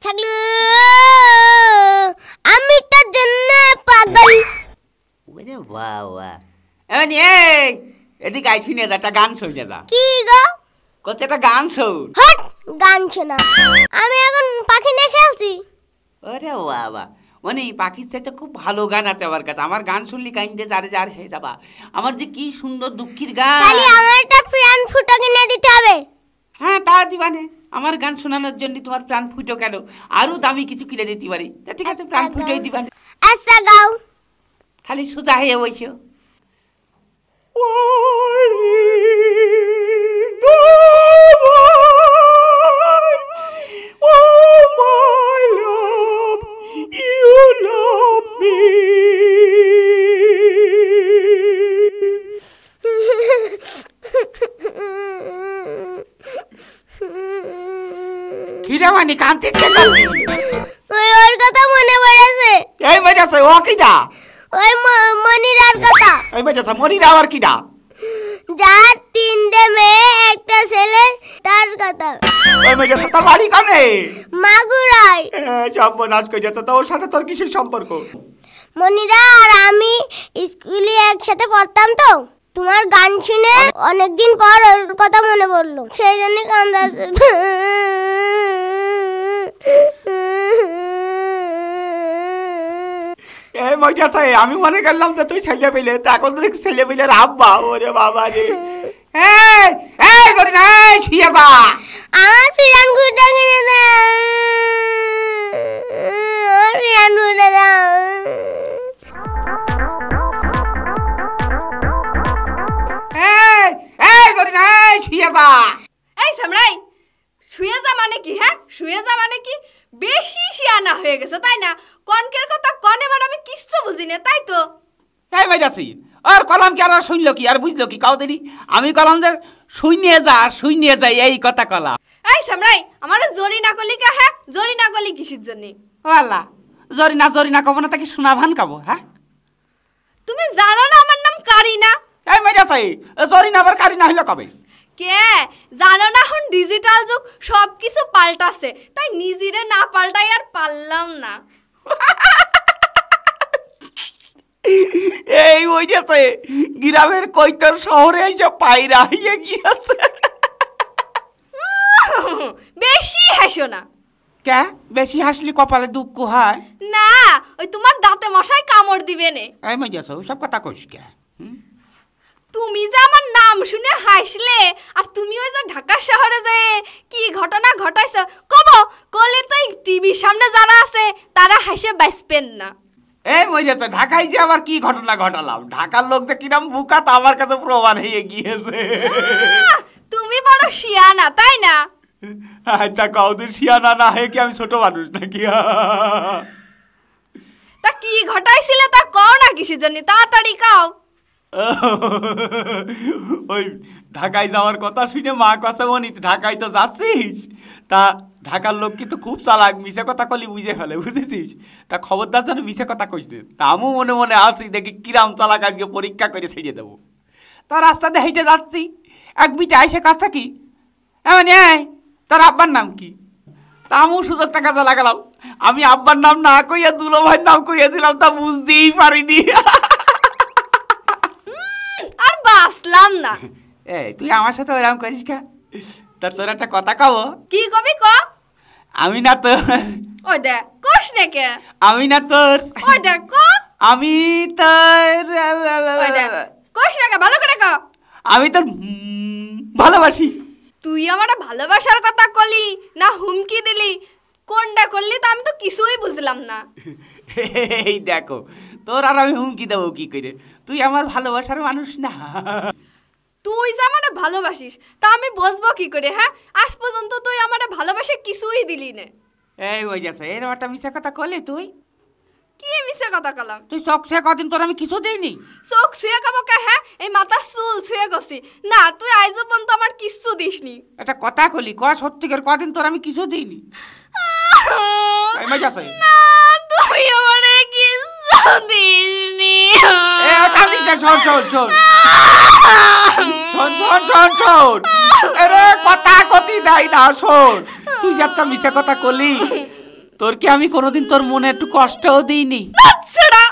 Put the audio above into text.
ছাগলু আমি তোর জন্য পাগল। ওরে বাবা এমনি এই এদিকে আই শুনে যা একটা গান শুনে যা। কি গো? কত একটা গান শোন। হট গান শোনা, আমি এখন পাখি নিয়ে খেলছি। ওরে বাবা মানে পাখির চাইতে খুব ভালো গান আছে আমার কাছে। আমার গান শুনলি কাইন্দে যারে যার হয়ে যাবা। আমার যে কি সুন্দর দুঃখের গান। তাহলে আমার একটা প্রাণ ফুটো কিনে দিতে হবে। হ্যাঁ তা দিবানে, আমার গান শোনানোর জন্য তোমার প্রাণ ফুটো কেন, আরো দামি কিছু কিনে দিতে পারি। তা ঠিক আছে প্রাণ ফুটোই দিবানে। আচ্ছা গাও। খালি সোজা হয়ে বইছো। কিরামানি কান্তি ওই ওর কথা মনে পড়েছে। এই মেজাছে ও কিডা? ওই মনিরার কথা। এই মেজাছে মনিরা আর কিডা? যার 3টে মেয়ে একটা ছেলে তার কথা। ওই মেজাছে তার বাড়ি কানে? মাগুরায়। সর্বনাশ করে যেত। তো ওর সাথে তোর কিসের সম্পর্ক? মনিরা আর আমি স্কুলে একসাথে পড়তাম তো, তোমার গান শুনে অনেকদিন পর ওর কথা মনে পড়লো, সেই জন্য কান্দাছে। এই মজাছে আমি মনে করলাম যে তুই ছেলে পেলে, তা এখন তো দেখি ছেলে পেলে আব্বা। ওরে বাবা রে। এই এই করি না শুয়ে যা। আমার প্রাণ ফুটা কিনে দাও, আমার প্রাণ ফুটা দাও। এই এই করি না শুয়ে যা। এই সামরাই শুয়ে যা মানে কি? হ্যাঁ শুয়ে যা মানে কি? বেশি শিয়ানা হয়ে গেছে তাই না? কনকের কথা কনে মানে আমি কিচ্ছু বুঝি না তাই তো। এই মেজাছি আর কলাম কি আর শুনলো কি আর বুঝলো কি কাউ দেরি? আমি কলাম যে শুনিয়ে যা শুনিয়ে যাই এই কথা কলাম। এই সামরাই আমার জরি না করলি কে? হ্যাঁ জরি না করলি কিসের জন্য? ও আল্লাহ জরি না কব না তাকে শোনা ভান কাবো। হ্যাঁ তুমি জানো না আমার নাম কারিনা? এই মেজাছি জরি না আবার কারি না হইলো কবে? কে জানো না এখন ডিজিটাল যুগ, সব কিছু পাল্টাছে, তাই নিজেরে না পাল্টাই আর পারলাম না। এই ওইটাতে গ্রামের কৈতর শহরে এসে পায়রা হইয়া গিয়েছে। বেশি হাসো না। কে বেশি হাসলি কপালে দুঃখ হয়? না ওই তোমার দাঁতে মশাই কামড় দিবে নে। এই মেজাছ ওসব কথা কইস কে? তুমি যে আমার নাম শুনে হাসলে, আর তুমি ওই যে ঢাকা শহরে যে কি ঘটনা ঘটাইছ কব কলে তো টিভির সামনে যারা আছে তারা হাসে বাঁচবেন না। এই মজাছে ঢাকায় যে আবার কি ঘটনা ঘটালাম? ঢাকার লোক যে কিরম বুকা তা আমার কাছে প্রমাণ হয়ে গিয়েছে। তুমি বড় শিয়ানা তাই না? আচ্ছা কাউদের শিয়ানা না হয়ে কি আমি ছোট মানুষ নাকি? তা কি ঘটাইছিলে তা কও না কিসের জন্য, তাড়াতাড়ি কও। ওই ঢাকায় যাওয়ার কথা শুনে মা কাছে মনি ঢাকায় তো যাচ্ছিস, তা ঢাকার লোক কিন্তু খুব চালাক, মিশে কথা কলি বুঝে ফেলে বুঝেছিস। তা খবরদার যেন মিশে কথা কইস না। তা আমিও মনে মনে আছি দেখি কিরাম চালাক আজকে পরীক্ষা করে ছেড়ে দেবো। তা রাস্তাতে হেঁটে যাচ্ছি, এক বিটা এসে কাছে কি এমন তার আব্বার নাম কি? তা আমিও সুযোগটা কাজে লাগালাম, আমি আব্বার নাম না কইয়া দুলো ভাইয়ের নাম কইয়া দিলাম, তা বুঝতেই পারিনি। আর বাসলাম না। এই তুই আমার সাথে ওরকম করিস কা? তা তোর একটা কথা কব? কি কবি ক? আমি না তোর। ওই দেখ কোশ না কে? আমি না তোর। ওই দেখ ক। আমি তোর। ওই দেখ কোশ না কে? ভালো করে ক। আমি তোর ভালোবাসি। তুই আমার ভালোবাসার কথা কলি না হুমকি দিলি? কোনটা করলি তা আমি তো কিছুই বুঝলাম না। এই দেখো তোর আর আমি হুমকি দেবো কি করে? তুই আমার ভালোবাসার মানুষ না। তুই যে আমারে ভালোবাসিস তা আমি বুঝবো কি করে? হ্যাঁ আজ পর্যন্ত তুই আমারে ভালোবাসে কিছুই দিলি না। এই ওই যাচ্ছে এরকম একটা মিথ্যা কথা কলে তুই? কি মিছে কথা কলাম? তুই চোখ সে কদিন তোর আমি কিছু দিইনি। চোখ ছুঁয়ে খাবো কে? হ্যাঁ এই মাথা চুল ছুঁয়ে গছি না, তুই আইজো পর্যন্ত আমার কিচ্ছু দিসনি। একটা কথা কলি ক সত্যিকার কদিন তোর আমি কিছু দিইনি। এই মজা আছে না তুই আমারে কিচ্ছু দিসনি। এ কাঁদিস না, শোন শোন শোন শোন শোন শোন শোন আরে কথা কতি দেয় না, শোন তুই যে একটা মিছে কথা কলি তোর কি আমি কোনোদিন তোর মনে একটু কষ্টও দিইনি? ছেড়া